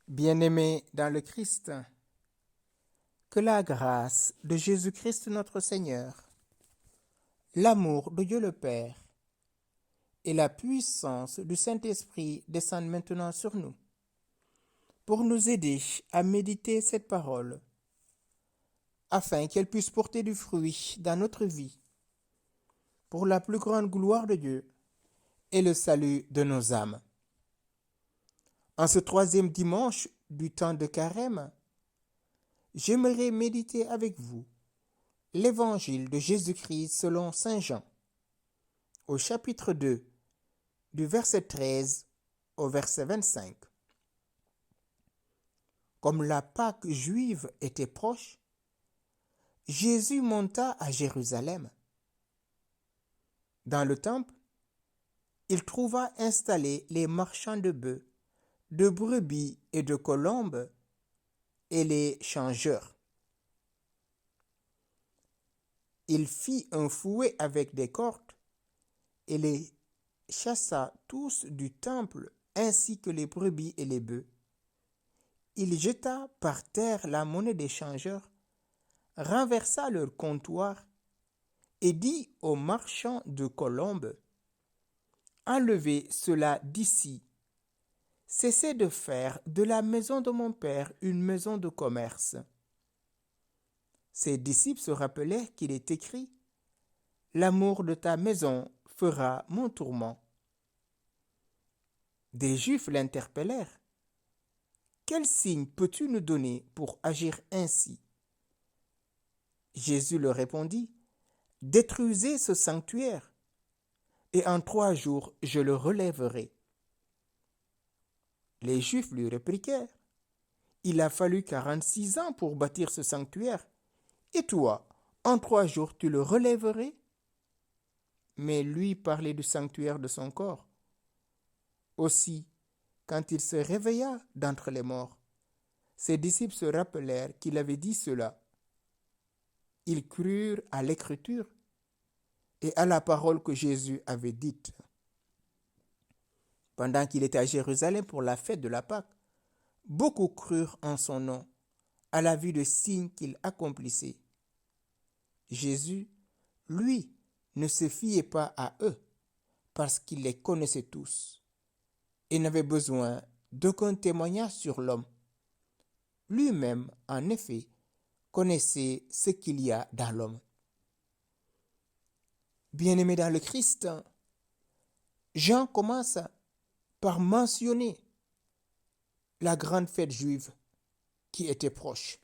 Bien-aimés dans le Christ, que la grâce de Jésus-Christ notre Seigneur, l'amour de Dieu le Père et la puissance du Saint-Esprit descendent maintenant sur nous pour nous aider à méditer cette parole afin qu'elle puisse porter du fruit dans notre vie pour la plus grande gloire de Dieu et le salut de nos âmes. En ce troisième dimanche du temps de Carême, j'aimerais méditer avec vous l'Évangile de Jésus-Christ selon Saint Jean, au chapitre 2, du verset 13 au verset 25. Comme la Pâque juive était proche, Jésus monta à Jérusalem. Dans le temple, il trouva installés les marchands de bœufs, de brebis et de colombes et les changeurs. Il fit un fouet avec des cordes et les chassa tous du temple ainsi que les brebis et les bœufs. Il jeta par terre la monnaie des changeurs, renversa leur comptoir et dit aux marchands de colombes: Enlevez cela d'ici. Cessez de faire de la maison de mon père une maison de commerce. Ses disciples se rappelaient qu'il est écrit: L'amour de ta maison fera mon tourment. Des Juifs l'interpellèrent: Quel signe peux-tu nous donner pour agir ainsi? Jésus leur répondit: Détruisez ce sanctuaire, et en 3 jours je le relèverai. Les Juifs lui répliquèrent: Il a fallu 46 ans pour bâtir ce sanctuaire, et toi, en 3 jours tu le relèverais? Mais lui parlait du sanctuaire de son corps. Aussi, quand il se réveilla d'entre les morts, ses disciples se rappelèrent qu'il avait dit cela. Ils crurent à l'Écriture et à la parole que Jésus avait dite. Pendant qu'il était à Jérusalem pour la fête de la Pâque, beaucoup crurent en son nom, à la vue des signes qu'il accomplissait. Jésus, lui, ne se fiait pas à eux, parce qu'il les connaissait tous, et n'avait besoin d'aucun témoignage sur l'homme. Lui-même, en effet, connaissait ce qu'il y a dans l'homme. Bien-aimés dans le Christ, Jean commence par mentionner la grande fête juive qui était proche,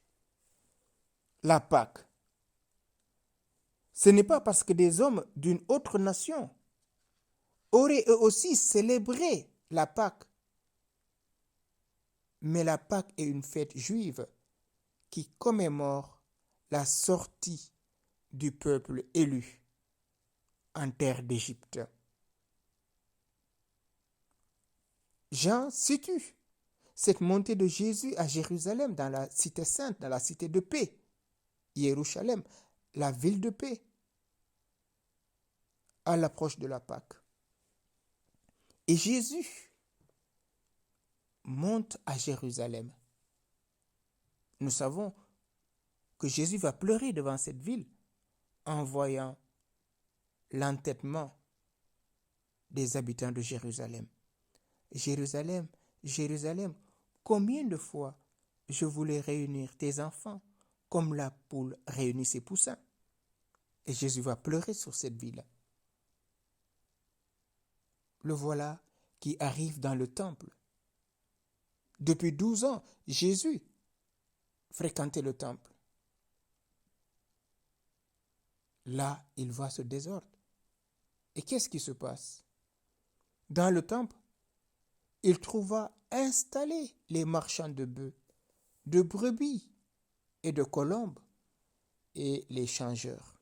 la Pâque. Ce n'est pas parce que des hommes d'une autre nation auraient eux aussi célébré la Pâque, mais la Pâque est une fête juive qui commémore la sortie du peuple élu en terre d'Égypte. Jean situe cette montée de Jésus à Jérusalem, dans la cité sainte, dans la cité de paix, Jérusalem, la ville de paix, à l'approche de la Pâque. Et Jésus monte à Jérusalem. Nous savons que Jésus va pleurer devant cette ville en voyant l'entêtement des habitants de Jérusalem. Jérusalem, Jérusalem, combien de fois je voulais réunir tes enfants comme la poule réunit ses poussins. Et Jésus va pleurer sur cette ville. Le voilà qui arrive dans le temple. Depuis 12 ans, Jésus fréquentait le temple. Là, il voit ce désordre. Et qu'est-ce qui se passe? Dans le temple, il trouva installés les marchands de bœufs, de brebis et de colombes et les changeurs.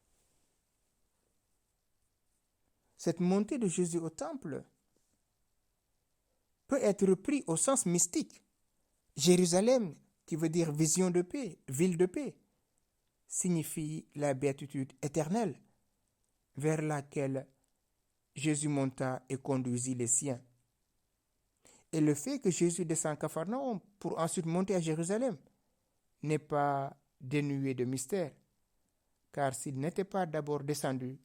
Cette montée de Jésus au temple peut être prise au sens mystique. Jérusalem, qui veut dire vision de paix, ville de paix, signifie la béatitude éternelle vers laquelle Jésus monta et conduisit les siens. Et le fait que Jésus descend à Capharnaüm pour ensuite monter à Jérusalem n'est pas dénué de mystère, car s'il n'était pas d'abord descendu,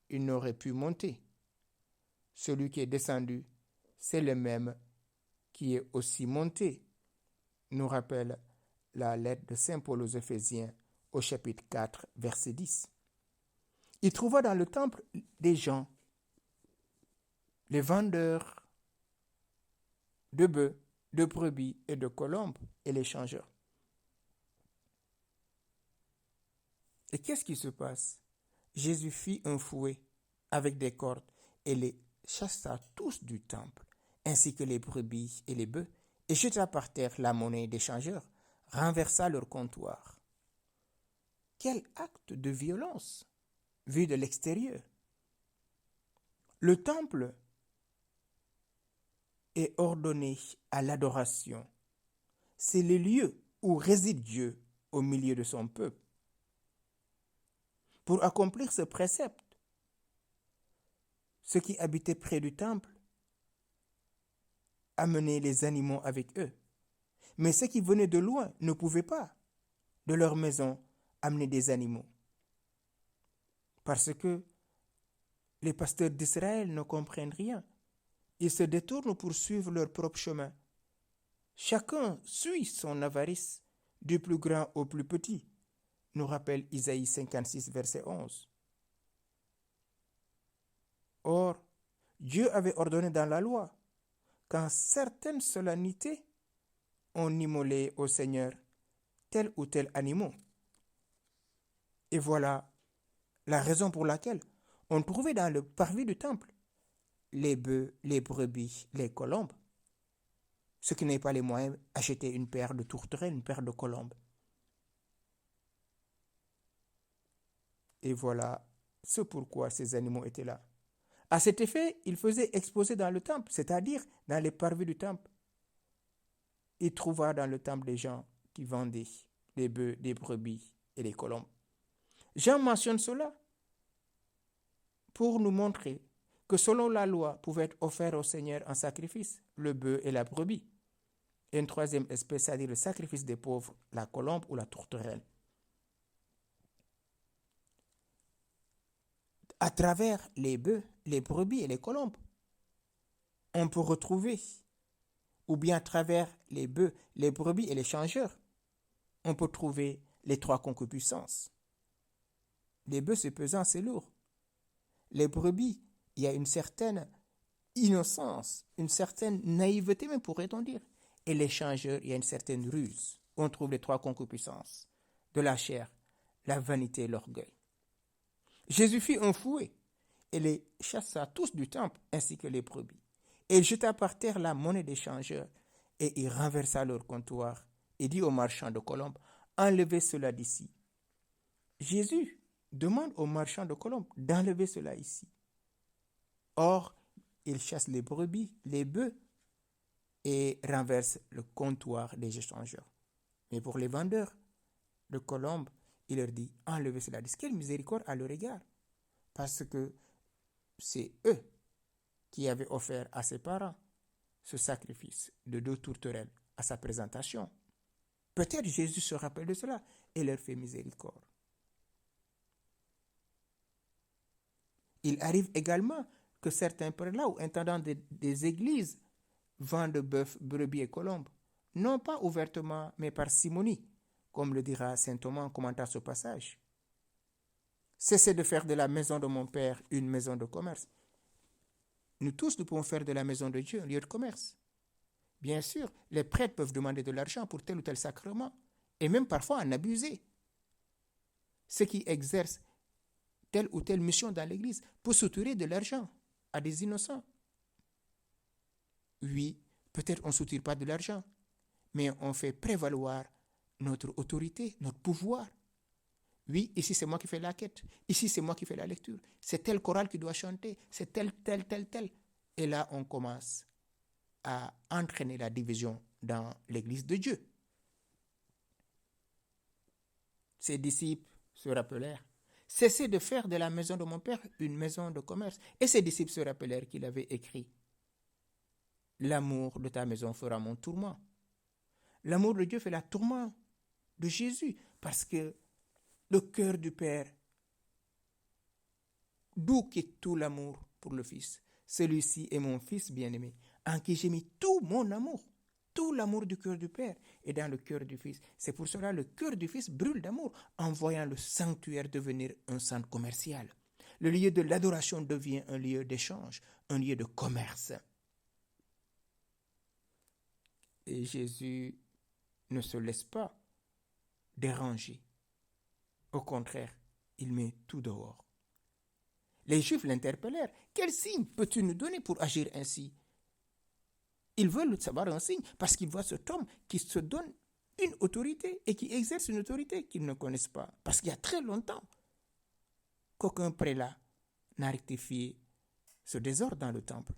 il n'aurait pu monter. Celui qui est descendu, c'est le même qui est aussi monté, nous rappelle la lettre de Saint Paul aux Éphésiens au chapitre 4, verset 10. Il trouva dans le temple des gens, les vendeurs de bœufs, de brebis et de colombes et les changeurs. Et qu'est-ce qui se passe? Jésus fit un fouet avec des cordes et les chassa tous du temple, ainsi que les brebis et les bœufs, et jeta par terre la monnaie des changeurs, renversa leur comptoir. Quel acte de violence, vu de l'extérieur! Le temple est ordonné à l'adoration. C'est le lieu où réside Dieu au milieu de son peuple. Pour accomplir ce précepte, ceux qui habitaient près du temple amenaient les animaux avec eux. Mais ceux qui venaient de loin ne pouvaient pas, de leur maison, amener des animaux. Parce que les pasteurs d'Israël ne comprennent rien. Ils se détournent pour suivre leur propre chemin. Chacun suit son avarice, du plus grand au plus petit, nous rappelle Isaïe 56, verset 11. Or, Dieu avait ordonné dans la loi qu'en certaines solennités, on immolait au Seigneur tel ou tel animal. Et voilà la raison pour laquelle on trouvait dans le parvis du temple les bœufs, les brebis, les colombes. Ceux qui n'avaient pas les moyens achetaient une paire de tourterelles, une paire de colombes. Et voilà ce pourquoi ces animaux étaient là. À cet effet, ils faisaient exposer dans le temple, c'est-à-dire dans les parvis du temple. Il trouva dans le temple des gens qui vendaient les bœufs, les brebis et les colombes. Jean mentionne cela pour nous montrer que selon la loi pouvait être offert au Seigneur en sacrifice, le bœuf et la brebis. Et une troisième espèce, c'est-à-dire le sacrifice des pauvres, la colombe ou la tourterelle. À travers les bœufs, les brebis et les colombes, on peut retrouver, ou bien à travers les bœufs, les brebis et les changeurs, on peut trouver les trois concupiscences. Les bœufs, c'est pesant, c'est lourd. Les brebis, il y a une certaine innocence, une certaine naïveté, même pourrait-on dire. Et les changeurs, il y a une certaine ruse. On trouve les trois concupiscences de la chair, la vanité et l'orgueil. Jésus fit un fouet et les chassa tous du temple, ainsi que les brebis. Et il jeta par terre la monnaie des changeurs, et il renversa leur comptoir, et dit aux marchands de colombes, enlevez cela d'ici. Jésus demande aux marchands de colombes d'enlever cela ici. Or, il chasse les brebis, les bœufs, et renverse le comptoir des échangeurs. Mais pour les vendeurs de colombes, il leur dit, enlevez cela d'ici. Quelle miséricorde à leur égard, parce que c'est eux qui avaient offert à ses parents ce sacrifice de 2 tourterelles à sa présentation. Peut-être Jésus se rappelle de cela et leur fait miséricorde. Il arrive également que certains prélats ou intendants des églises vendent bœufs, brebis et colombes, non pas ouvertement, mais par simonie, comme le dira saint Thomas en commentant ce passage. Cessez de faire de la maison de mon Père une maison de commerce. Nous tous, nous pouvons faire de la maison de Dieu un lieu de commerce. Bien sûr, les prêtres peuvent demander de l'argent pour tel ou tel sacrement, et même parfois en abuser. Ceux qui exercent telle ou telle mission dans l'Église peuvent soutirer de l'argent à des innocents. Oui, peut-être on ne soutire pas de l'argent, mais on fait prévaloir notre autorité, notre pouvoir. Oui, ici c'est moi qui fais la quête, ici c'est moi qui fais la lecture, c'est tel choral qui doit chanter, c'est tel. Et là, on commence à entraîner la division dans l'Église de Dieu. Ses disciples se rappelèrent, cessez de faire de la maison de mon Père une maison de commerce. Et ses disciples se rappelèrent qu'il avait écrit l'amour de ta maison fera mon tourment. L'amour de Dieu fait la tourment de Jésus, parce que le cœur du Père, d'où quitte tout l'amour pour le Fils. Celui-ci est mon Fils bien-aimé, en qui j'ai mis tout mon amour. Tout l'amour du cœur du Père est dans le cœur du Fils. C'est pour cela que le cœur du Fils brûle d'amour, en voyant le sanctuaire devenir un centre commercial. Le lieu de l'adoration devient un lieu d'échange, un lieu de commerce. Et Jésus ne se laisse pas déranger. Au contraire, il met tout dehors. Les Juifs l'interpellèrent. Quel signe peux-tu nous donner pour agir ainsi? Ils veulent savoir un signe parce qu'ils voient cet homme qui se donne une autorité et qui exerce une autorité qu'ils ne connaissent pas. Parce qu'il y a très longtemps qu'aucun prélat n'a rectifié ce désordre dans le temple.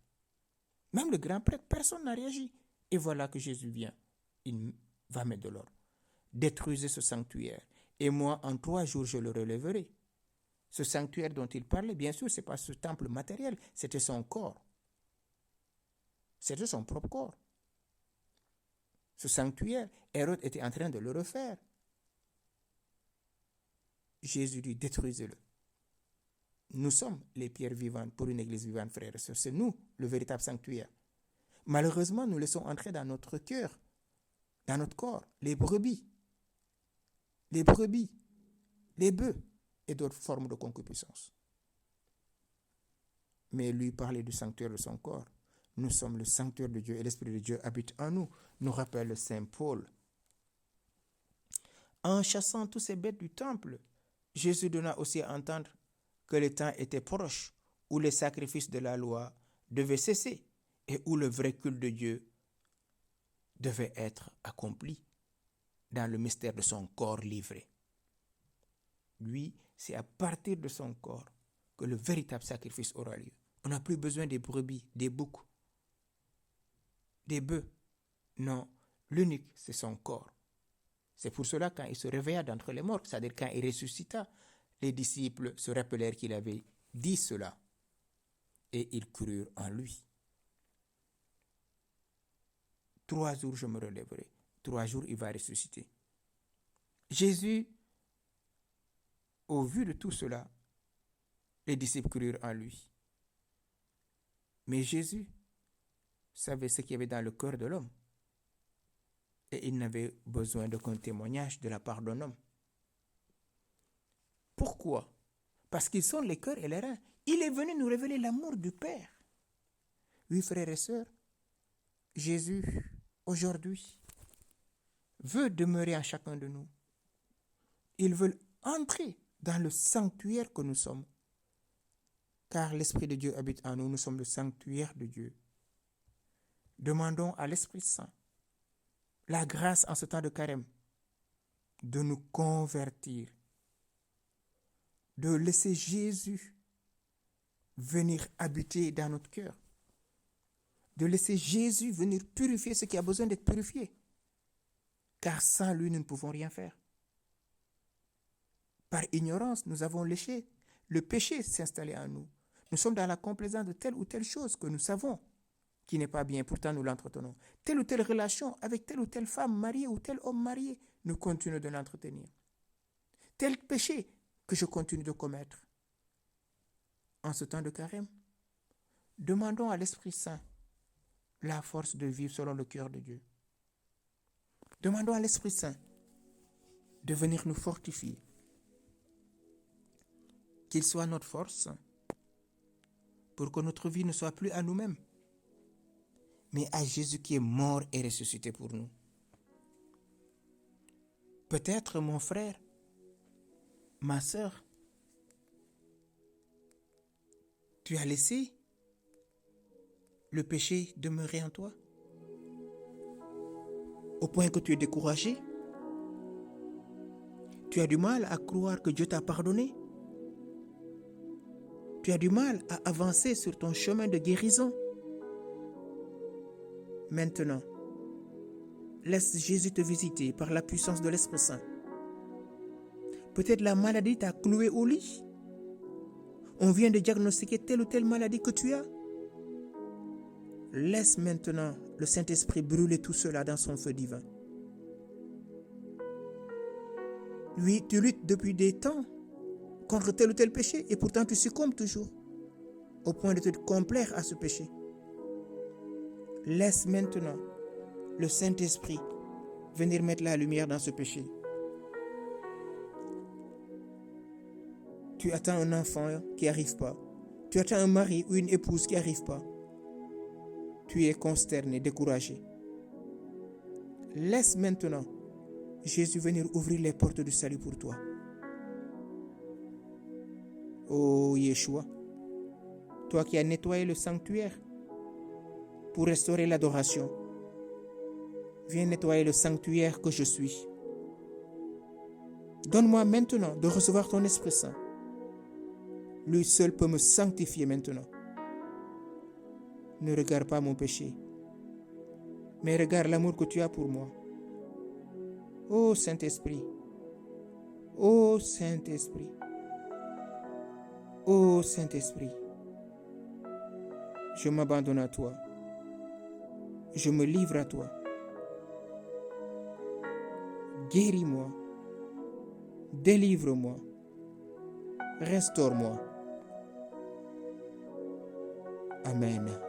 Même le grand prêtre, personne n'a réagi. Et voilà que Jésus vient. Il va mettre de l'ordre. Détruisez ce sanctuaire. Et moi, en 3 jours, je le relèverai. Ce sanctuaire dont il parlait, bien sûr, ce n'est pas ce temple matériel, c'était son corps. C'était son propre corps. Ce sanctuaire, Hérode était en train de le refaire. Jésus dit, détruisez-le. Nous sommes les pierres vivantes pour une église vivante, frères et sœurs. C'est nous, le véritable sanctuaire. Malheureusement, nous laissons entrer dans notre cœur, dans notre corps, les brebis, les bœufs et d'autres formes de concupiscence. Mais lui parlait du sanctuaire de son corps. Nous sommes le sanctuaire de Dieu et l'Esprit de Dieu habite en nous, nous rappelle le Saint Paul. En chassant tous ces bêtes du temple, Jésus donna aussi à entendre que le temps était proche où les sacrifices de la loi devaient cesser et où le vrai culte de Dieu devait être accompli dans le mystère de son corps livré. Lui, c'est à partir de son corps que le véritable sacrifice aura lieu. On n'a plus besoin des brebis, des boucs, des bœufs. Non, l'unique, c'est son corps. C'est pour cela quand il se réveilla d'entre les morts, c'est-à-dire quand il ressuscita, les disciples se rappelèrent qu'il avait dit cela et ils crurent en lui. 3 jours, je me relèverai. 3 jours, il va ressusciter. Jésus, au vu de tout cela, les disciples crurent en lui. Mais Jésus savait ce qu'il y avait dans le cœur de l'homme. Et il n'avait besoin d'aucun témoignage de la part d'un homme. Pourquoi? Parce qu'ils sont les cœurs et les reins. Il est venu nous révéler l'amour du Père. Oui, frères et sœurs, Jésus, aujourd'hui, veut demeurer en chacun de nous. Il veut entrer dans le sanctuaire que nous sommes. Car l'Esprit de Dieu habite en nous, nous sommes le sanctuaire de Dieu. Demandons à l'Esprit Saint la grâce en ce temps de carême de nous convertir, de laisser Jésus venir habiter dans notre cœur, de laisser Jésus venir purifier ce qui a besoin d'être purifié, car sans lui, nous ne pouvons rien faire. Par ignorance, nous avons laissé le péché s'installer en nous. Nous sommes dans la complaisance de telle ou telle chose que nous savons qui n'est pas bien, pourtant nous l'entretenons. Telle ou telle relation avec telle ou telle femme mariée ou tel homme marié, nous continuons de l'entretenir. Tel péché que je continue de commettre. En ce temps de carême, demandons à l'Esprit Saint la force de vivre selon le cœur de Dieu. Demandons à l'Esprit Saint de venir nous fortifier. Qu'il soit notre force pour que notre vie ne soit plus à nous-mêmes, mais à Jésus qui est mort et ressuscité pour nous. Peut-être, mon frère, ma sœur, tu as laissé le péché demeurer en toi, au point que tu es découragé. Tu as du mal à croire que Dieu t'a pardonné. Tu as du mal à avancer sur ton chemin de guérison. Maintenant, laisse Jésus te visiter par la puissance de l'Esprit Saint. Peut-être la maladie t'a cloué au lit. On vient de diagnostiquer telle ou telle maladie que tu as. Laisse maintenant le Saint-Esprit brûler tout cela dans son feu divin. Lui, tu luttes depuis des temps contre tel ou tel péché et pourtant tu succombes toujours au point de te complaire à ce péché. Laisse maintenant le Saint-Esprit venir mettre la lumière dans ce péché. Tu attends un enfant qui n'arrive pas. Tu attends un mari ou une épouse qui n'arrive pas. Tu es consterné, découragé. Laisse maintenant Jésus venir ouvrir les portes du salut pour toi. Oh Yeshua, toi qui as nettoyé le sanctuaire pour restaurer l'adoration, viens nettoyer le sanctuaire que je suis. Donne-moi maintenant de recevoir ton Esprit Saint. Lui seul peut me sanctifier maintenant. Ne regarde pas mon péché, mais regarde l'amour que tu as pour moi. Ô Saint-Esprit, ô Saint-Esprit, ô Saint-Esprit, je m'abandonne à toi, je me livre à toi. Guéris-moi, délivre-moi, restaure-moi. Amen.